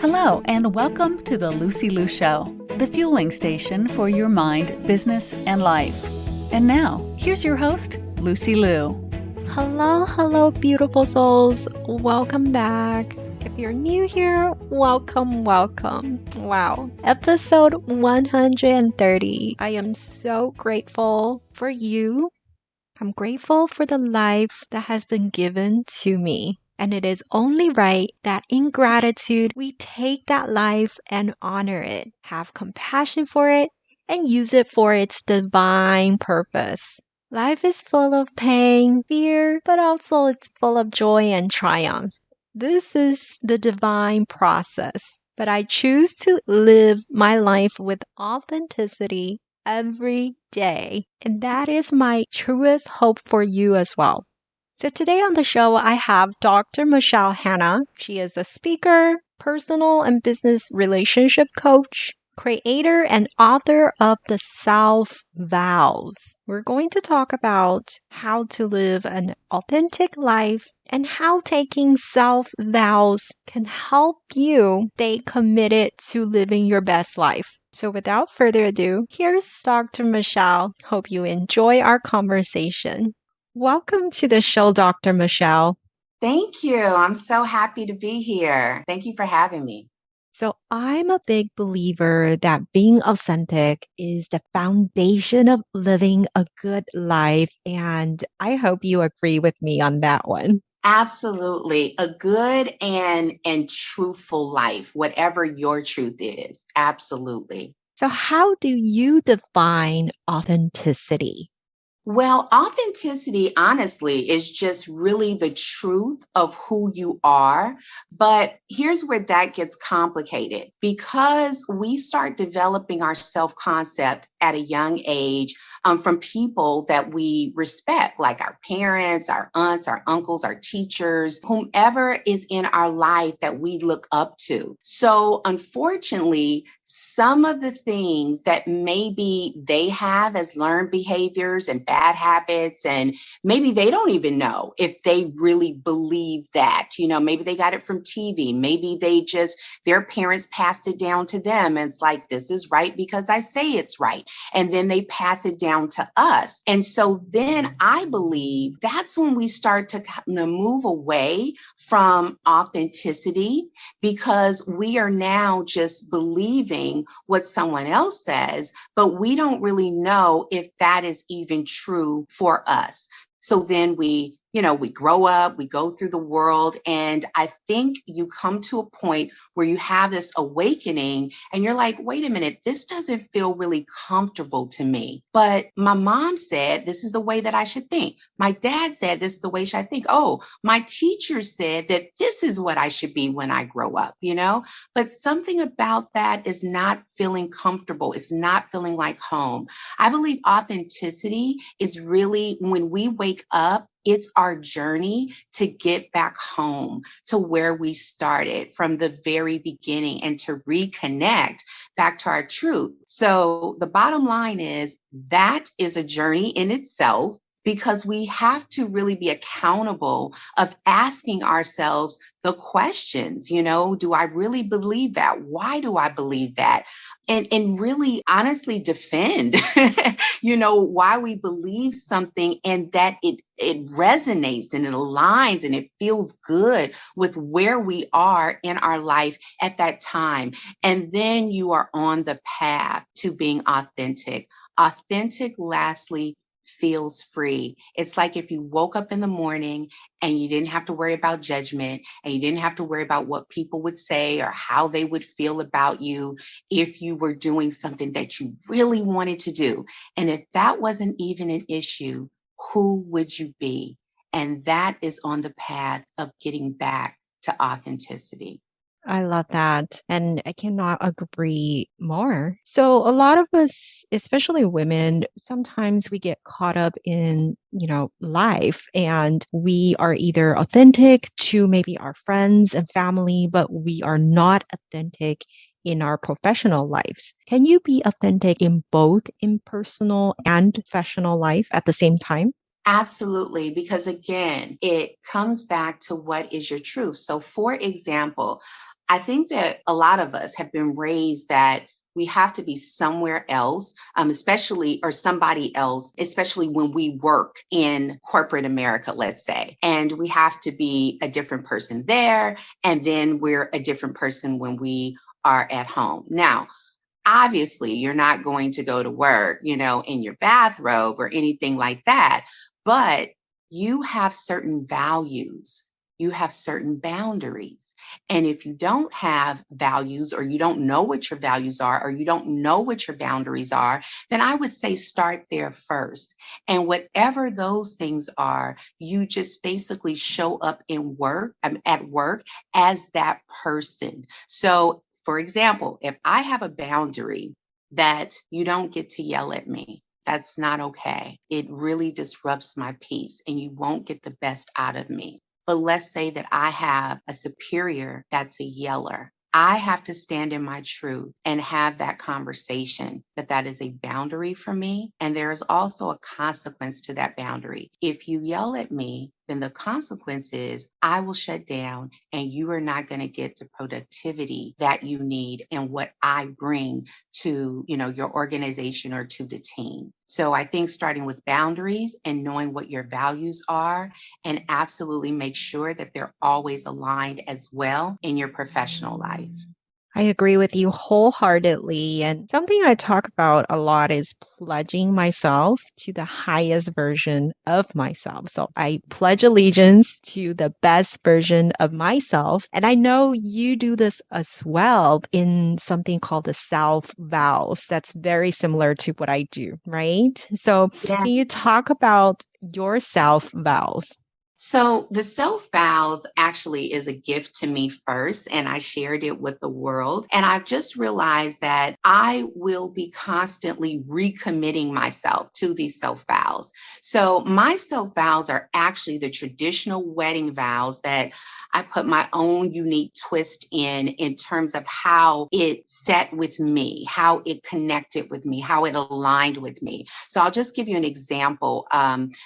Hello, and welcome to the Lucy Liu Show, the fueling station for your mind, business, and life. And now, here's your host, Lucy Liu. Hello, beautiful souls. Welcome back. If you're new here, welcome. Wow. Episode 130. I am so grateful for you. I'm grateful for the life that has been given to me. And it is only right that in gratitude, we take that life and honor it, have compassion for it, and use it for its divine purpose. Life is full of pain, fear, but also it's full of joy and triumph. This is the divine process, but I choose to live my life with authenticity every day. And that is my truest hope for you as well. So today on the show, I have Dr. Michelle Hanna. She is a speaker, personal and business relationship coach, creator and author of the Self Vows. We're going to talk about how to live an authentic life and how taking self vows can help you stay committed to living your best life. So without further ado, here's Dr. Michelle. Hope you enjoy our conversation. Welcome to the show, Dr. Michelle. Thank you. I'm so happy to be here. Thank you for having me. So I'm a big believer that being authentic is the foundation of living a good life. And I hope you agree with me on that one. Absolutely. A good and truthful life, whatever your truth is. Absolutely. So how do you define authenticity? Well, authenticity, honestly, is just really the truth of who you are. But here's where that gets complicated because we start developing our self concept at a young age from people that we respect, like our parents, our aunts, our uncles, our teachers, whomever is in our life that we look up to. So, unfortunately, some of the things that maybe they have as learned behaviors and bad habits, and maybe they don't even know if they really believe that, maybe they got it from TV, maybe their parents passed it down to them. And it's like, this is right because I say it's right. And then they pass it down to us. And so then I believe that's when we start to kind of move away from authenticity because we are now just believing what someone else says, but we don't really know if that is even true for us. So then we grow up, we go through the world, and I think you come to a point where you have this awakening and you're like, wait a minute, this doesn't feel really comfortable to me. But my mom said, this is the way that I should think. My dad said, this is the way I should think. Oh, my teacher said that this is what I should be when I grow up, But something about that is not feeling comfortable. It's not feeling like home. I believe authenticity is really when we wake up, it's our journey to get back home to where we started from the very beginning and to reconnect back to our truth. So the bottom line is that is a journey in itself because we have to really be accountable of asking ourselves the questions, do I really believe that? Why do I believe that? And really honestly defend, why we believe something and that it resonates and it aligns and it feels good with where we are in our life at that time. And then you are on the path to being authentic. Authentic, lastly, feels free. It's like if you woke up in the morning and you didn't have to worry about judgment and you didn't have to worry about what people would say or how they would feel about you if you were doing something that you really wanted to do. And if that wasn't even an issue, who would you be? And that is on the path of getting back to authenticity. I love that. And I cannot agree more. So a lot of us, especially women, sometimes we get caught up in, life and we are either authentic to maybe our friends and family, but we are not authentic in our professional lives. Can you be authentic in both impersonal and professional life at the same time? Absolutely, because again, it comes back to what is your truth. So for example, I think that a lot of us have been raised that we have to be somewhere else, especially, or somebody else, especially when we work in corporate America, let's say, and we have to be a different person there. And then we're a different person when we are at home. Now, obviously, you're not going to go to work, in your bathrobe or anything like that, but you have certain values. You have certain boundaries. And if you don't have values, or you don't know what your values are, or you don't know what your boundaries are, then I would say start there first. And whatever those things are, you just basically show up at work as that person. So for example, if I have a boundary that you don't get to yell at me, that's not okay. It really disrupts my peace and you won't get the best out of me. But let's say that I have a superior that's a yeller. I have to stand in my truth and have that conversation that is a boundary for me. And there is also a consequence to that boundary. If you yell at me, then the consequence is I will shut down and you are not going to get the productivity that you need and what I bring to, your organization or to the team. So I think starting with boundaries and knowing what your values are, and absolutely make sure that they're always aligned as well in your professional life. I agree with you wholeheartedly. And something I talk about a lot is pledging myself to the highest version of myself. So I pledge allegiance to the best version of myself. And I know you do this as well in something called the Self Vows. That's very similar to what I do, right? So Yeah. can you talk about your Self Vows? So the self vows actually is a gift to me first, and I shared it with the world. And I've just realized that I will be constantly recommitting myself to these self vows. So my self vows are actually the traditional wedding vows that I put my own unique twist in terms of how it set with me, how it connected with me, how it aligned with me. So I'll just give you an example.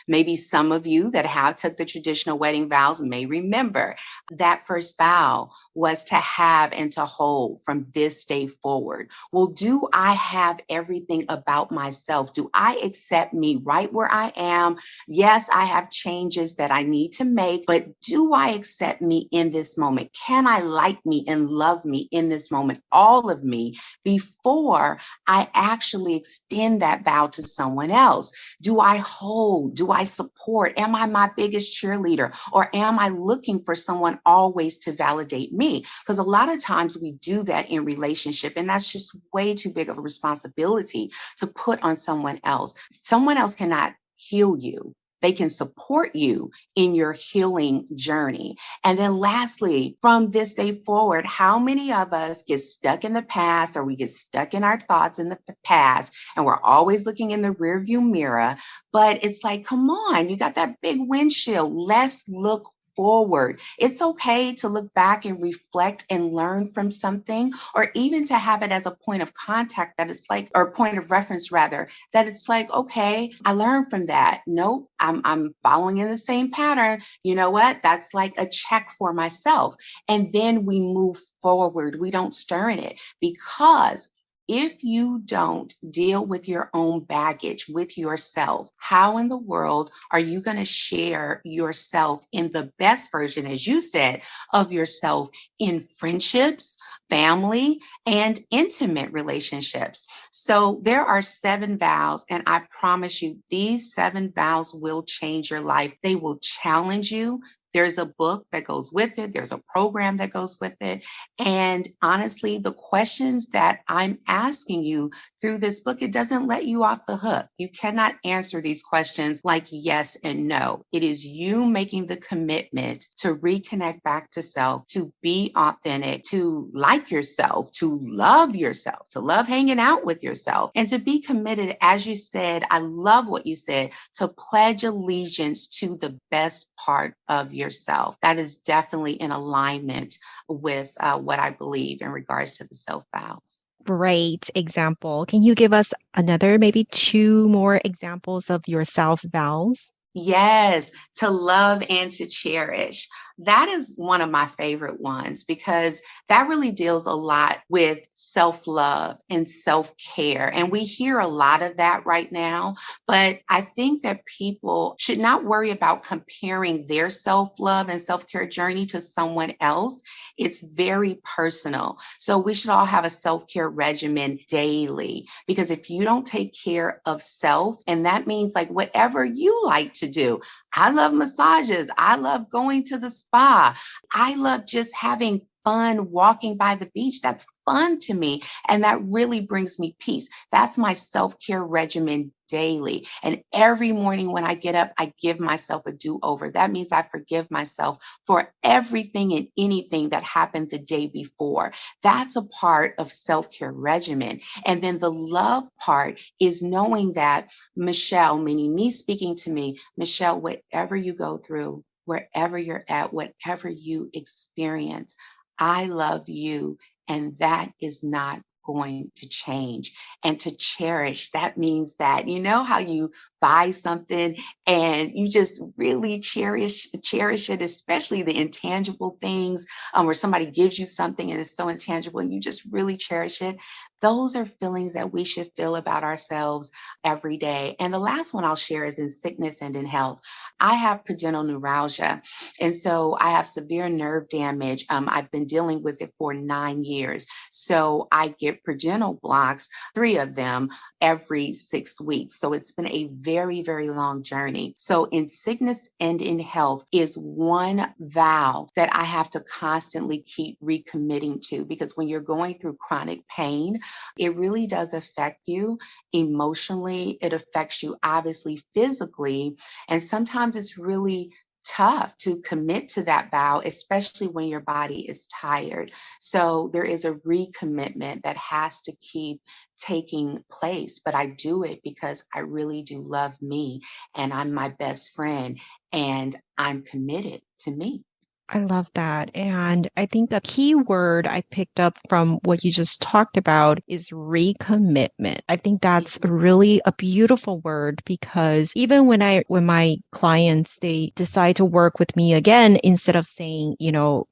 Maybe some of you that have took the traditional wedding vows may remember that first vow was to have and to hold from this day forward. Well, do I have everything about myself? Do I accept me right where I am? Yes, I have changes that I need to make, but do I accept me in this moment? Can I like me and love me in this moment, all of me, before I actually extend that vow to someone else? Do I hold? Do I support? Am I my biggest cheerleader? Or am I looking for someone always to validate me? Because a lot of times we do that in relationship, and that's just way too big of a responsibility to put on someone else. Someone else cannot heal you. They can support you in your healing journey. And then lastly, from this day forward, how many of us get stuck in the past, or we get stuck in our thoughts in the past, and we're always looking in the rearview mirror? But it's like, come on, you got that big windshield. Let's look forward. It's okay to look back and reflect and learn from something, or even to have it as a point of contact that it's like, or point of reference rather, that it's like, okay, I learned from that. Nope, I'm following in the same pattern. You know what? That's like a check for myself. And then we move forward. We don't stir in it, because if you don't deal with your own baggage with yourself, how in the world are you going to share yourself in the best version, as you said, of yourself in friendships, family, and intimate relationships? So there are 7 vows, and I promise you, these 7 vows will change your life. They will challenge you. There's a book that goes with it. There's a program that goes with it. And honestly, the questions that I'm asking you through this book, it doesn't let you off the hook. You cannot answer these questions like yes and no. It is you making the commitment to reconnect back to self, to be authentic, to like yourself, to love hanging out with yourself, and to be committed, as you said. I love what you said, to pledge allegiance to the best part of yourself. That is definitely in alignment with what I believe in regards to the self vows. Great example. Can you give us another, maybe 2 more examples of your self vows? Yes, to love and to cherish. That is one of my favorite ones because that really deals a lot with self-love and self-care. And we hear a lot of that right now, but I think that people should not worry about comparing their self-love and self-care journey to someone else. It's very personal. So we should all have a self-care regimen daily because if you don't take care of self, and that means like whatever you like to do. I love massages. I love going to the spa. I love just having fun walking by the beach. That's fun to me. And that really brings me peace. That's my self care regimen daily. And every morning when I get up, I give myself a do over. That means I forgive myself for everything and anything that happened the day before. That's a part of self care regimen. And then the love part is knowing that Michelle, meaning me speaking to me, Michelle, whatever you go through, wherever you're at, whatever you experience, I love you. And that is not going to change. And to cherish, that means that, you know how you buy something and you just really cherish it, especially the intangible things, where somebody gives you something and it's so intangible and you just really cherish it. Those are feelings that we should feel about ourselves every day. And the last one I'll share is in sickness and in health. I have pudendal neuralgia. And so I have severe nerve damage. I've been dealing with it for 9 years. So I get pudendal blocks, 3 of them every 6 weeks. So it's been a very, very long journey. So in sickness and in health is one vow that I have to constantly keep recommitting to, because when you're going through chronic pain, it really does affect you emotionally. It affects you obviously physically. And sometimes it's really tough to commit to that vow, especially when your body is tired. So there is a recommitment that has to keep taking place. But I do it because I really do love me and I'm my best friend and I'm committed to me. I love that. And I think the key word I picked up from what you just talked about is recommitment. I think that's really a beautiful word because even when my clients they decide to work with me again, instead of saying,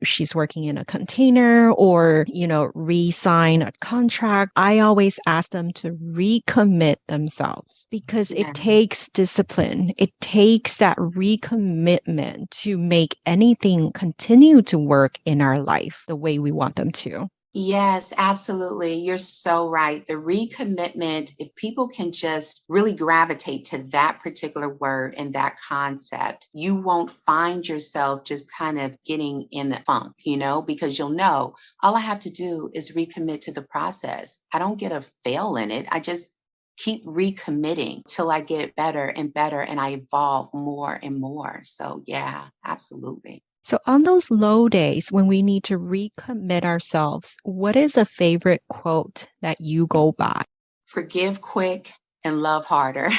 she's working in a container or, re-sign a contract, I always ask them to recommit themselves because it Yeah. takes discipline. It takes that recommitment to make anything continue to work in our life the way we want them to. Yes, absolutely. You're so right. The recommitment, if people can just really gravitate to that particular word and that concept, you won't find yourself just kind of getting in the funk, because you'll know all I have to do is recommit to the process. I don't get a fail in it. I just keep recommitting till I get better and better and I evolve more and more. So, yeah, absolutely. So, on those low days when we need to recommit ourselves, what is a favorite quote that you go by? Forgive quick and love harder.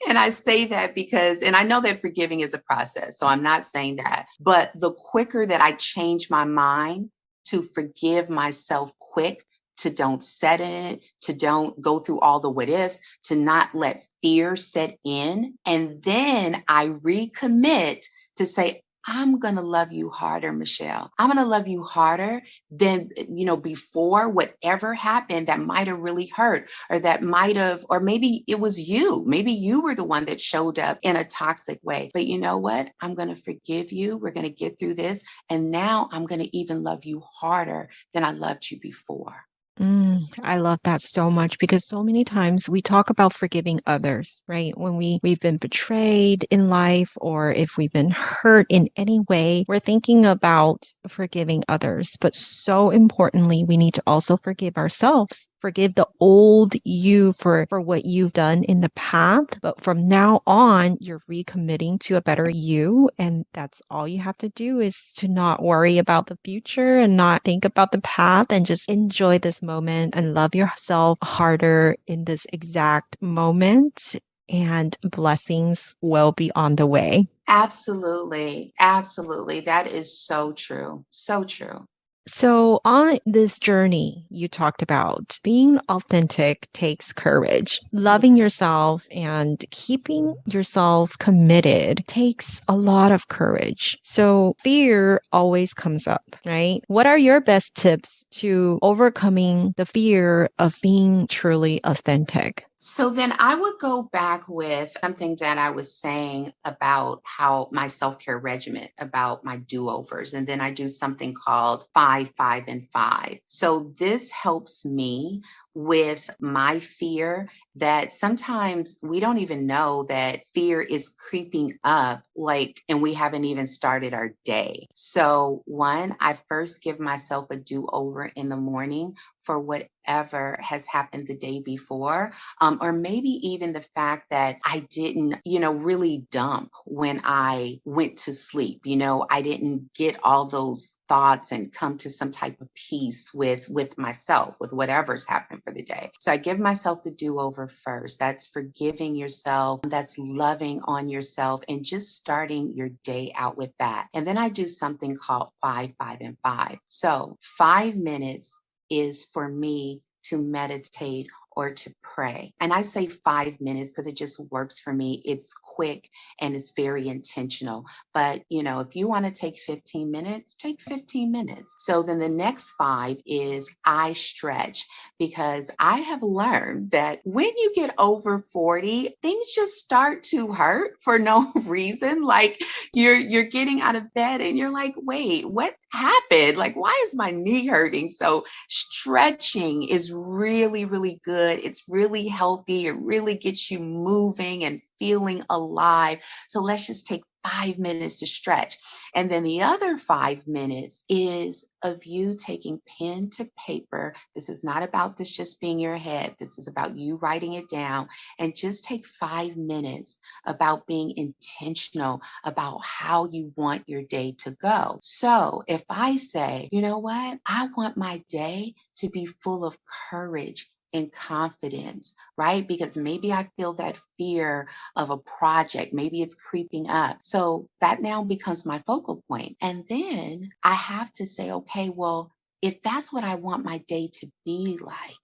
And I say that because, and I know that forgiving is a process, so I'm not saying that, but the quicker that I change my mind to forgive myself quick, to don't set in it, to don't go through all the what ifs, to not let fear set in, and then I recommit to say, I'm going to love you harder, Michelle. I'm going to love you harder than, before whatever happened that might have really hurt or that might have, or maybe it was you. Maybe you were the one that showed up in a toxic way. But you know what? I'm going to forgive you. We're going to get through this. And now I'm going to even love you harder than I loved you before. I love that so much because so many times we talk about forgiving others, right? When we've been betrayed in life or if we've been hurt in any way, we're thinking about forgiving others. But so importantly, we need to also forgive ourselves. Forgive the old you for what you've done in the past. But from now on, you're recommitting to a better you. And that's all you have to do is to not worry about the future and not think about the past and just enjoy this moment and love yourself harder in this exact moment. And blessings will be on the way. Absolutely. Absolutely. That is so true. So true. So, on this journey, you talked about being authentic takes courage. Loving yourself and keeping yourself committed takes a lot of courage. So, fear always comes up, right? What are your best tips to overcoming the fear of being truly authentic? So then I would go back with something that I was saying about how my self-care regimen, about my do-overs. And then I do something called 5, 5, and 5. So this helps me with my fear that sometimes we don't even know that fear is creeping up, like, and we haven't even started our day. So one, I first give myself a do-over in the morning for whatever has happened the day before. Or maybe even the fact that I didn't, really dump when I went to sleep. I didn't get all those thoughts and come to some type of peace with myself, with whatever's happened for the day. So I give myself the do-over first. That's forgiving yourself. That's loving on yourself and just starting your day out with that. And then I do something called 5, 5, and 5. So 5 minutes is for me to meditate or to pray. And I say 5 minutes because it just works for me. It's quick and it's very intentional. But, if you want to take 15 minutes, take 15 minutes. So then the next 5 is I stretch, because I have learned that when you get over 40, things just start to hurt for no reason. Like you're getting out of bed and you're like, wait, what happened? Like, why is my knee hurting? So stretching is really, really good. It's really healthy. It really gets you moving and feeling alive. So let's just take 5 minutes to stretch. And then the other 5 minutes is of you taking pen to paper. This is not about this just being your head. This is about you writing it down, and just take 5 minutes about being intentional about how you want your day to go. So if I say, you know what, I want my day to be full of courage and confidence, right? Because maybe I feel that fear of a project, maybe it's creeping up. So that now becomes my focal point. And then I have to say, okay, well, if that's what I want my day to be like,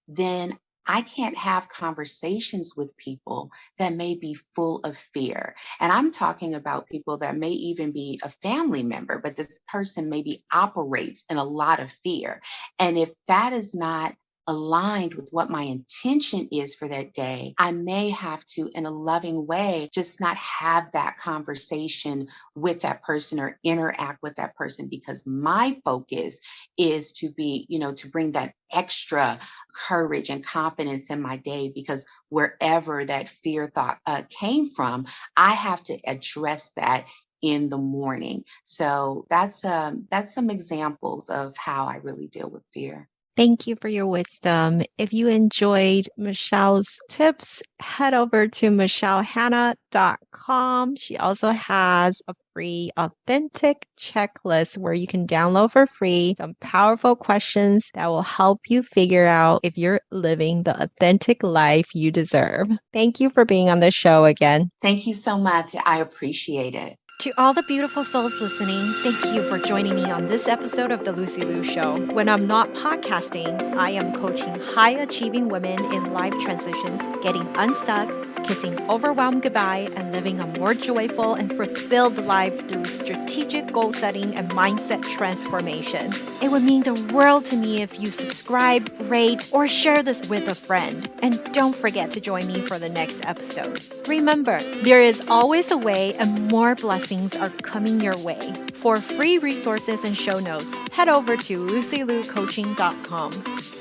then I can't have conversations with people that may be full of fear. And I'm talking about people that may even be a family member, but this person maybe operates in a lot of fear. And if that is not aligned with what my intention is for that day, I may have to, in a loving way, just not have that conversation with that person or interact with that person, because my focus is to be, to bring that extra courage and confidence in my day, because wherever that fear thought came from, I have to address that in the morning. So that's some examples of how I really deal with fear. Thank you for your wisdom. If you enjoyed Michelle's tips, head over to michellehannah.com. She also has a free authentic checklist where you can download for free some powerful questions that will help you figure out if you're living the authentic life you deserve. Thank you for being on the show again. Thank you so much. I appreciate it. To all the beautiful souls listening, thank you for joining me on this episode of The Lucy Liu Show. When I'm not podcasting, I am coaching high-achieving women in life transitions, getting unstuck, kissing overwhelm goodbye, and living a more joyful and fulfilled life through strategic goal setting and mindset transformation. It would mean the world to me if you subscribe, rate, or share this with a friend. And don't forget to join me for the next episode. Remember, there is always a way, and more blessings are coming your way. For free resources and show notes, head over to lucylucoaching.com.